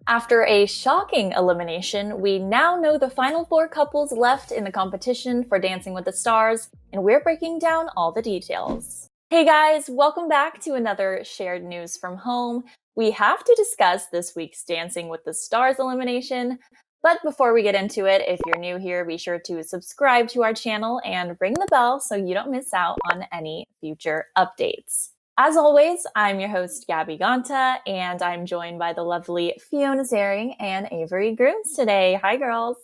After a shocking elimination, we now know the final four couples left in the competition for Dancing with the Stars, and we're breaking down all the details. Hey guys, welcome back to another Shared News from Home. We have to discuss this week's Dancing with the Stars elimination, but before we get into it, if you're new here, be sure to subscribe to our channel and ring the bell so you don't miss out on any future updates. As always, I'm your host, Gabby Gonta, and I'm joined by the lovely Fiona Zaring and Avery Grooms today. Hi, girls.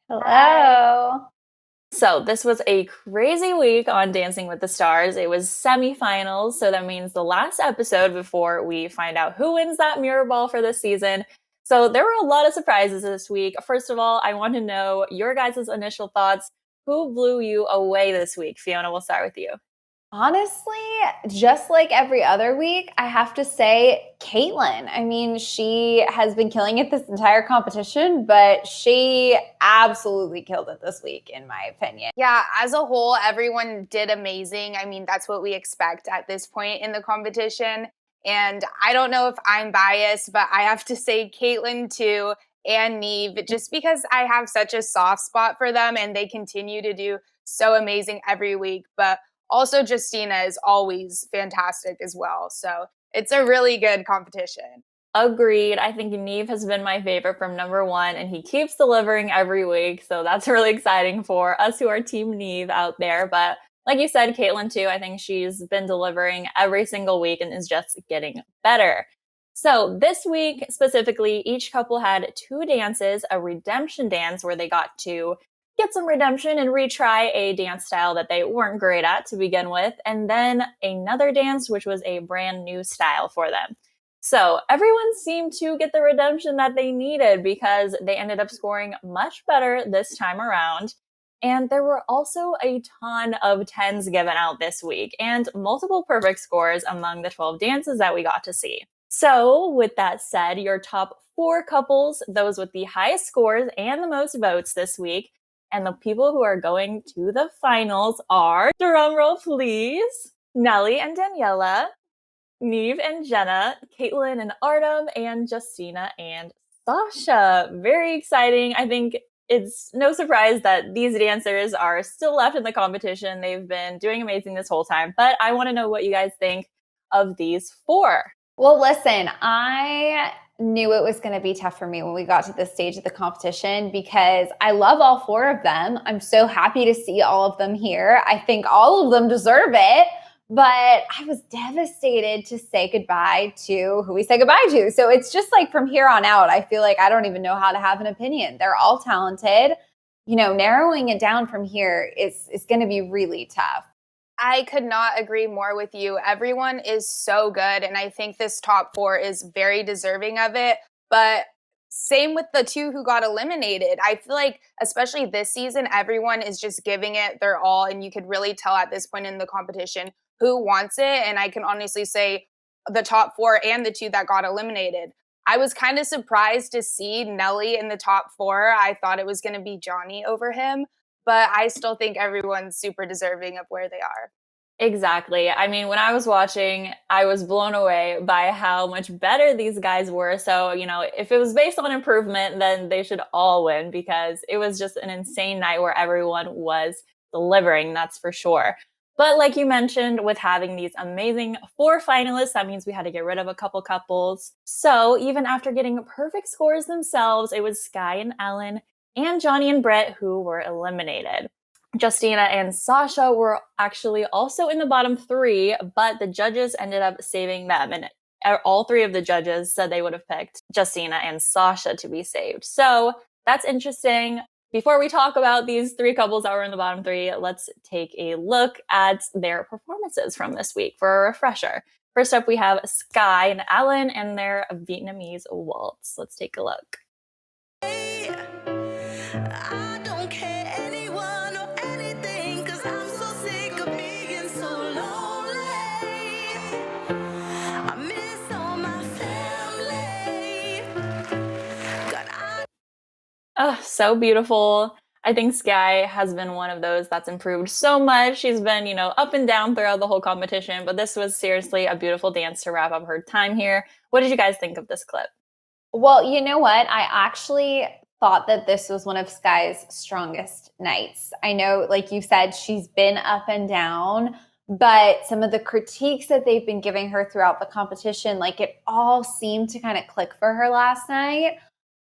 Hello. So this was a crazy week on Dancing with the Stars. It was semifinals, so that means the last episode before we find out who wins that mirror ball for this season. So there were a lot of surprises this week. First of all, I want to know your guys' initial thoughts. Who blew you away this week? Fiona, we'll start with you. Honestly, just like every other week, I have to say Caitlin. I mean, she has been killing it this entire competition, but she absolutely killed it this week, in my opinion. Yeah, as a whole, everyone did amazing. I mean, that's what we expect at this point in the competition. And I don't know if I'm biased, but I have to say Caitlin too and Neve, just because I have such a soft spot for them and they continue to do so amazing every week. But also, Justina is always fantastic as well. So it's a really good competition. Agreed. I think Neve has been my favorite from number one, and he keeps delivering every week. So that's really exciting for us who are Team Neve out there. But like you said, Caitlin, too, I think she's been delivering every single week and is just getting better. So this week specifically, each couple had two dances, a redemption dance where they got to get some redemption and retry a dance style that they weren't great at to begin with, and then another dance, which was a brand new style for them. So everyone seemed to get the redemption that they needed because they ended up scoring much better this time around. And there were also a ton of 10s given out this week and multiple perfect scores among the 12 dances that we got to see. So, with that said, your top four couples, those with the highest scores and the most votes this week, and the people who are going to the finals are, drumroll please, Nelly and Daniela, Neve and Jenna, Caitlin and Artem, and Justina and Sasha. Very exciting. I think it's no surprise that these dancers are still left in the competition. They've been doing amazing this whole time, but I want to know what you guys think of these four. Well, listen, I knew it was going to be tough for me when we got to this stage of the competition because I love all four of them. I'm so happy to see all of them here. I think all of them deserve it. But I was devastated to say goodbye to who we said goodbye to. So it's just like from here on out, I feel like I don't even know how to have an opinion. They're all talented. You know, narrowing it down from here is going to be really tough. I could not agree more with you. Everyone is so good, and I think this top four is very deserving of it. But same with the two who got eliminated. I feel like, especially this season, everyone is just giving it their all, and you could really tell at this point in the competition who wants it. And I can honestly say the top four and the two that got eliminated. I was kind of surprised to see Nelly in the top four. I thought it was going to be Johnny over him, but I still think everyone's super deserving of where they are. Exactly. I mean, when I was watching, I was blown away by how much better these guys were. So, if it was based on improvement, then they should all win because it was just an insane night where everyone was delivering, that's for sure. But like you mentioned, with having these amazing four finalists, that means we had to get rid of a couple couples. So even after getting perfect scores themselves, it was Skye and Ellen and Johnny and Brett who were eliminated. Justina and Sasha were actually also in the bottom three, but the judges ended up saving them. And all three of the judges said they would have picked Justina and Sasha to be saved. So that's interesting. Before we talk about these three couples that were in the bottom three, let's take a look at their performances from this week for a refresher. First up, we have Skye and Ellen and their Vietnamese waltz. Let's take a look. Hey, I don't care anyone or anything, 'cause I'm so sick of being so lonely. I miss all my family. Oh, so beautiful. I think Skye has been one of those that's improved so much. She's been, up and down throughout the whole competition, but this was seriously a beautiful dance to wrap up her time here. What did you guys think of this clip? Well, you know what? I actually thought that this was one of Skye's strongest nights. I know, like you said, she's been up and down, but some of the critiques that they've been giving her throughout the competition, like it all seemed to kind of click for her last night.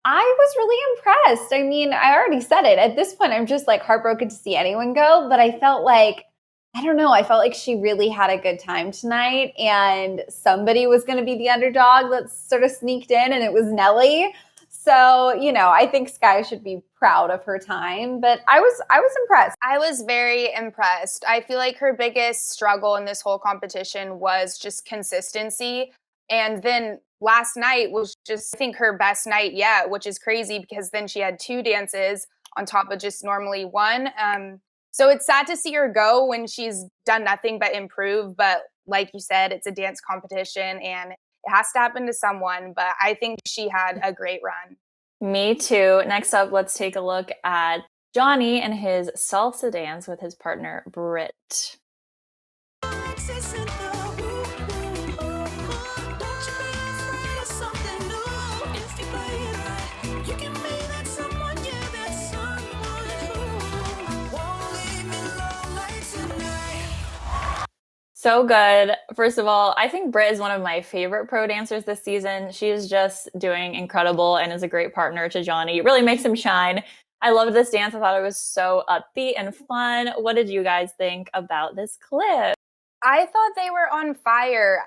I was really impressed. I mean, I already said it. At this point, I'm just like heartbroken to see anyone go, but I felt like, I don't know, I felt like she really had a good time tonight and somebody was going to be the underdog that sort of sneaked in, and it was Nelly. So, you know, I think Skye should be proud of her time, but I was impressed. I was very impressed. I feel like her biggest struggle in this whole competition was just consistency. And then last night was just, I think, her best night yet, which is crazy because then she had 2 dances on top of just normally one. So it's sad to see her go when she's done nothing but improve. But like you said, it's a dance competition and it has to happen to someone. But I think she had a great run. Me too. Next up, let's take a look at Johnny and his salsa dance with his partner, Britt. So good. First of all, I think Britt is one of my favorite pro dancers this season. She is just doing incredible and is a great partner to Johnny. It really makes him shine. I loved this dance. I thought it was so upbeat and fun. What did you guys think about this clip? I thought they were on fire.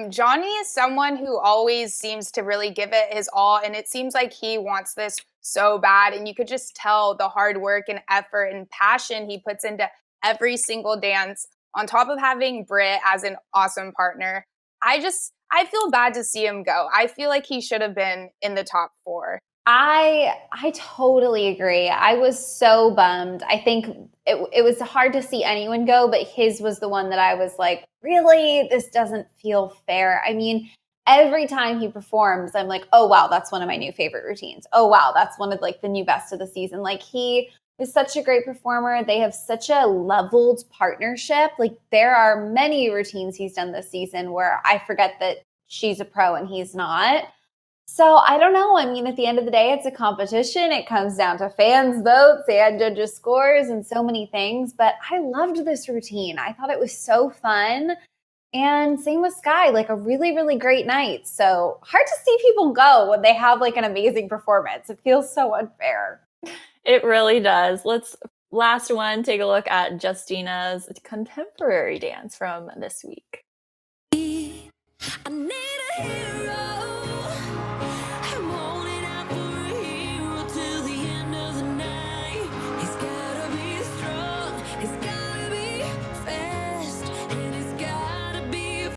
Johnny is someone who always seems to really give it his all, and it seems like he wants this so bad. And you could just tell the hard work and effort and passion he puts into every single dance, on top of having Britt as an awesome partner. I feel bad to see him go. I feel like he should have been in the top 4. I totally agree. I was so bummed. I think it was hard to see anyone go, but his was the one that I was like, really? This doesn't feel fair. I mean, every time he performs, I'm like, oh wow, that's one of my new favorite routines. Oh wow, that's one of like the new best of the season. Like he is such a great performer. They have such a leveled partnership. Like there are many routines he's done this season where I forget that she's a pro and he's not. So I don't know. I mean, at the end of the day, it's a competition. It comes down to fans' votes and judges' scores and so many things. But I loved this routine. I thought it was so fun. And same with Skye, like a really, really great night. So hard to see people go when they have like an amazing performance. It feels so unfair. It really does. Last one, take a look at Justina's contemporary dance from this week. I need a hero. I'm holding out for a hero till the end of the night. He's gotta be strong, he's gotta be fast, and he's gotta be.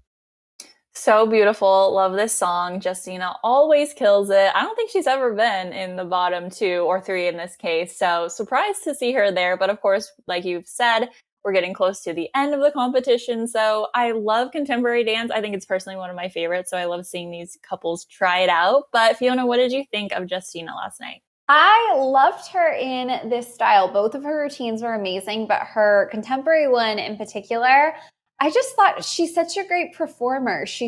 So beautiful. Love this song. Justina always kills it. I don't think she's ever been in the bottom 2 or 3 in this case. So surprised to see her there. But of course, like you've said, we're getting close to the end of the competition. So I love contemporary dance. I think it's personally one of my favorites. So I love seeing these couples try it out. But Fiona, what did you think of Justina last night? I loved her in this style. Both of her routines were amazing, but her contemporary one in particular, I just thought she's such a great performer. She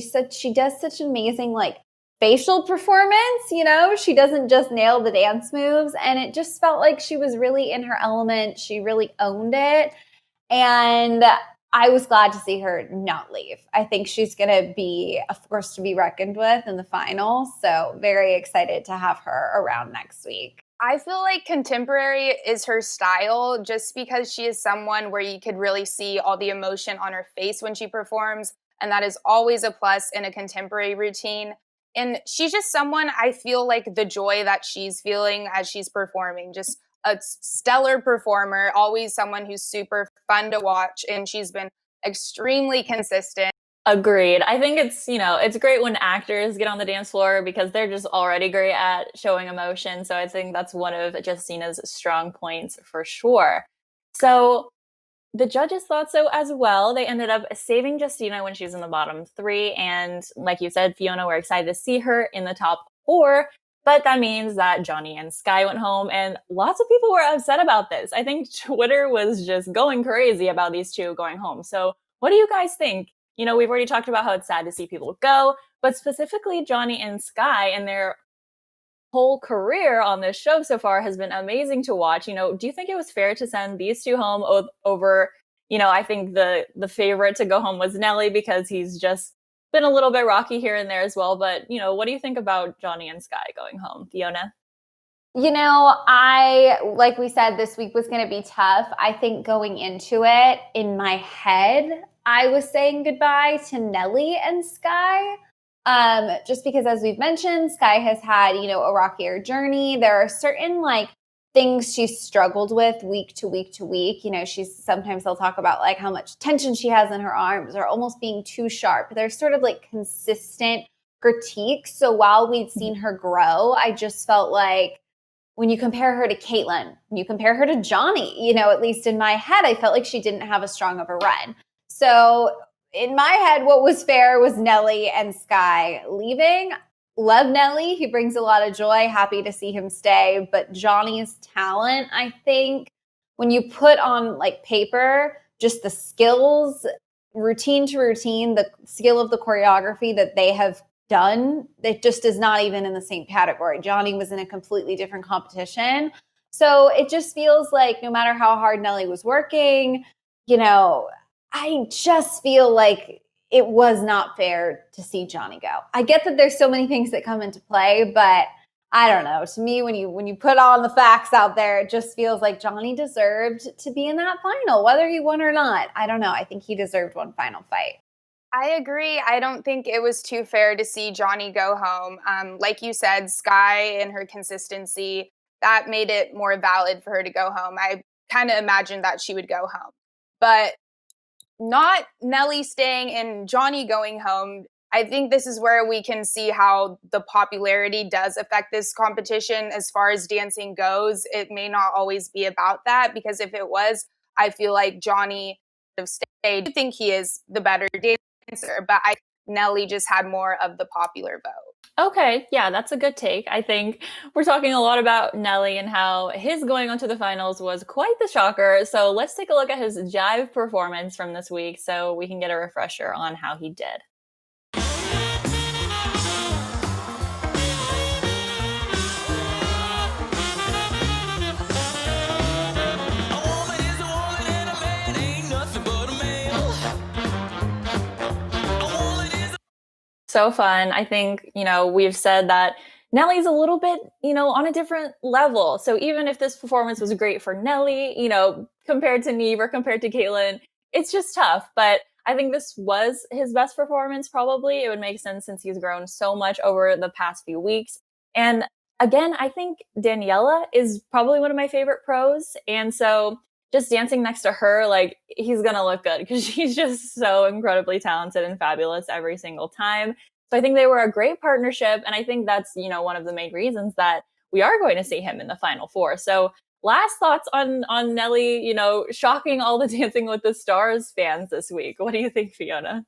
does such an amazing like facial performance, you know? She doesn't just nail the dance moves, and it just felt like she was really in her element. She really owned it. And I was glad to see her not leave. I think she's going to be a force to be reckoned with in the finals. So very excited to have her around next week. I feel like contemporary is her style just because she is someone where you could really see all the emotion on her face when she performs. And that is always a plus in a contemporary routine. And she's just someone, I feel like the joy that she's feeling as she's performing, just a stellar performer, always someone who's super fun to watch. And she's been extremely consistent. Agreed. I think it's great when actors get on the dance floor because they're just already great at showing emotion. So I think that's one of Justina's strong points for sure. So the judges thought so as well. They ended up saving Justina when she was in the bottom 3. And like you said, Fiona, we're excited to see her in the top 4. But that means that Johnny and Skye went home, and lots of people were upset about this. I think Twitter was just going crazy about these two going home. So what do you guys think? We've already talked about how it's sad to see people go, but specifically Johnny and Skye and their whole career on this show so far has been amazing to watch. You know, do you think it was fair to send these two home over, you know, I think the favorite to go home was Nelly because he's just been a little bit rocky here and there as well. But, you know, what do you think about Johnny and Skye going home, Fiona? You know, like we said, this week was going to be tough. I think going into it, in my head, I was saying goodbye to Nelly and Skye. Just because, as we've mentioned, Skye has had, you know, a rockier journey. There are certain like things she's struggled with week to week to week. You know, sometimes they'll talk about like how much tension she has in her arms or almost being too sharp. There's sort of like consistent critiques. So while we've seen her grow, I just felt like when you compare her to Caitlyn, when you compare her to Johnny, you know, at least in my head, I felt like she didn't have as strong of a run. So in my head, what was fair was Nelly and Skye leaving. Love Nelly. He brings a lot of joy. Happy to see him stay. But Johnny's talent, I think, when you put on like paper, just the skills, routine to routine, the skill of the choreography that they have done, it just is not even in the same category. Johnny was in a completely different competition. So it just feels like no matter how hard Nelly was working, you know, I just feel like it was not fair to see Johnny go. I get that there's so many things that come into play, but I don't know. To me, when you put all the facts out there, it just feels like Johnny deserved to be in that final, whether he won or not. I don't know. I think he deserved one final fight. I agree. I don't think it was too fair to see Johnny go home. Like you said, Skye and her consistency, that made it more valid for her to go home. I kind of imagined that she would go home. But not Nelly staying and Johnny going home. I think this is where we can see how the popularity does affect this competition as far as dancing goes. It may not always be about that, because if it was, I feel like Johnny would have stayed. I think he is the better dancer, but Nelly just had more of the popular vote. Okay, yeah, that's a good take. I think we're talking a lot about Nelly and how his going on to the finals was quite the shocker. So let's take a look at his jive performance from this week so we can get a refresher on how he did. So fun. I think, you know, we've said that Nelly's a little bit, you know, on a different level. So even if this performance was great for Nelly, you know, compared to Neve or compared to Caitlyn, it's just tough. But I think this was his best performance, probably. It would make sense since he's grown so much over the past few weeks. And again, I think Daniela is probably one of my favorite pros. And so just dancing next to her, like, he's going to look good because she's just so incredibly talented and fabulous every single time. So I think they were a great partnership. And I think that's, you know, one of the main reasons that we are going to see him in the Final Four. So last thoughts on Nelly, you know, shocking all the Dancing with the Stars fans this week. What do you think, Fiona?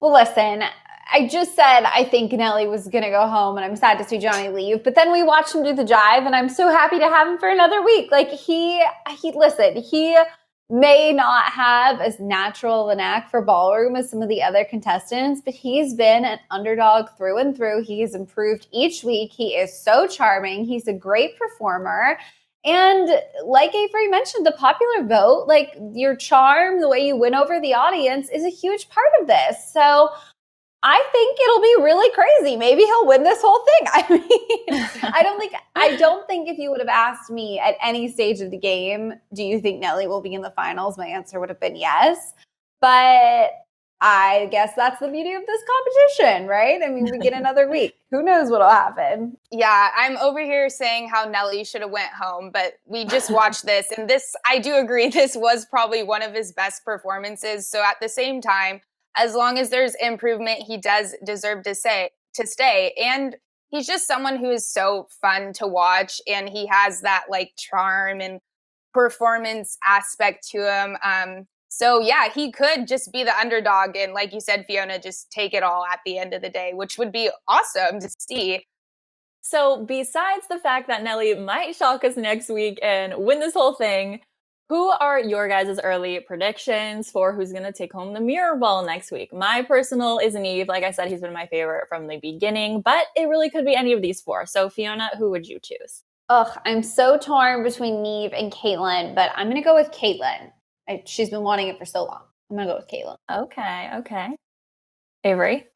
Well, listen, I just said I think Nelly was going to go home, and I'm sad to see Johnny leave. But then we watched him do the jive, and I'm so happy to have him for another week. Like he may not have as natural of a knack for ballroom as some of the other contestants, but he's been an underdog through and through. He's improved each week. He is so charming. He's a great performer. And like Avery mentioned, the popular vote, like your charm, the way you win over the audience is a huge part of this. So I think it'll be really crazy. Maybe he'll win this whole thing. I mean, I don't think if you would have asked me at any stage of the game, do you think Nelly will be in the finals? My answer would have been yes. But I guess that's the beauty of this competition, right? I mean, we get another week. Who knows what'll happen? Yeah, I'm over here saying how Nelly should have went home, but we just watched this, and this, I do agree, this was probably one of his best performances. So at the same time, as long as there's improvement, he does deserve to stay. And he's just someone who is so fun to watch, and he has that like charm and performance aspect to him. So yeah, he could just be the underdog and, like you said, Fiona, just take it all at the end of the day, which would be awesome to see. So besides the fact that Nelly might shock us next week and win this whole thing, Who are your guys' early predictions for who's going to take home the mirror ball next week? My personal is Neve. Like I said, he's been my favorite from the beginning, but it really could be any of these four. So Fiona, who would you choose? Ugh, I'm so torn between Neve and Caitlin, but I'm going to go with Caitlin. She's been wanting it for so long. I'm going to go with Caitlin. Okay. Avery?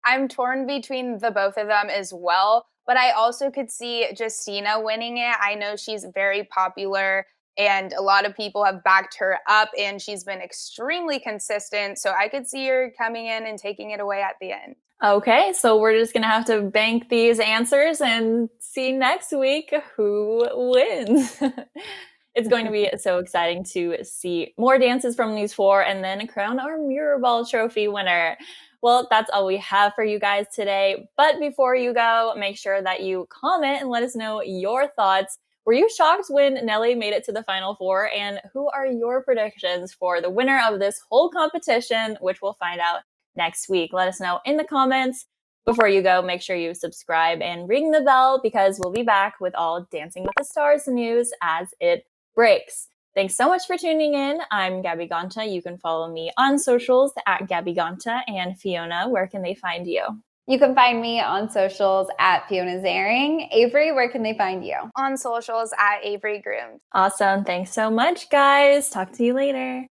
I'm torn between the both of them as well, but I also could see Justina winning it. I know she's very popular and a lot of people have backed her up and she's been extremely consistent. So I could see her coming in and taking it away at the end. Okay, so we're just going to have to bank these answers and see next week who wins. It's going to be so exciting to see more dances from these four and then crown our mirror ball trophy winner. Well, that's all we have for you guys today. But before you go, make sure that you comment and let us know your thoughts. Were you shocked when Nelly made it to the Final Four? And who are your predictions for the winner of this whole competition, which we'll find out next week? Let us know in the comments. Before you go, make sure you subscribe and ring the bell because we'll be back with all Dancing with the Stars news as it breaks. Thanks so much for tuning in. I'm Gabby Gonta. You can follow me on socials at Gabby Gonta. And Fiona, where can they find you? You can find me on socials at Fiona Zaring. Avery, where can they find you? On socials at Avery Grooms. Awesome. Thanks so much, guys. Talk to you later.